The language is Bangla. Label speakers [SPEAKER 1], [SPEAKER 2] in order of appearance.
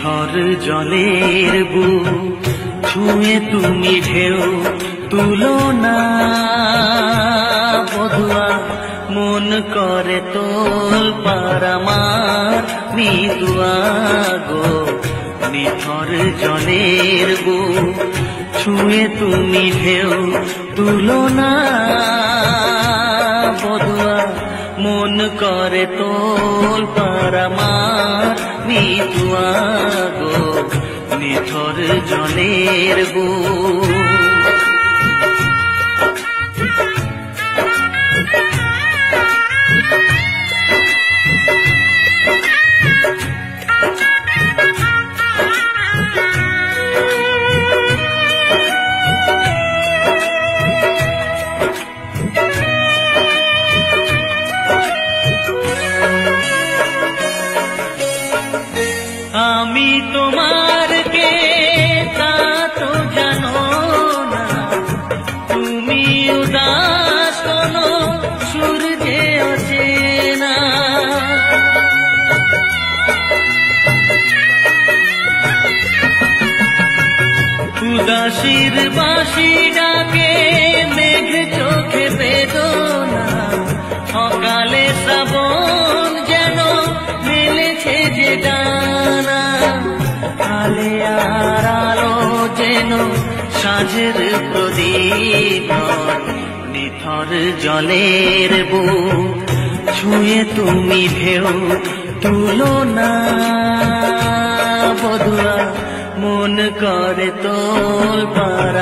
[SPEAKER 1] নিথর জলের বুক ছুঁয়ে তুমি ঢেউ তুলো না বধুয়া, মন করে তোল পারামার মৃদুয়া গো। নিথর জলের বুক ছুঁয়ে তুমি ঢেউ তুলো না বধুয়া, মন করে তোল পারামার মৃদুয়া গো। নিথর জলের বুক আমি তোমার কে তা তো জানো না, তুমি উদাস কোনো সূর্যে অচেনা। উদাসীর বাঁশি ডাকে মেঘ চোখে বেদনা, অকালে শ্রাবণ যেন মেলেছে যে ডানা। আলে আর আলো যেন সাঁঝের প্রদীপ, নিথর জলের বুক ছুঁয়ে তুমি ঢেউ তুলো না বধুয়া, মন করে তোল পার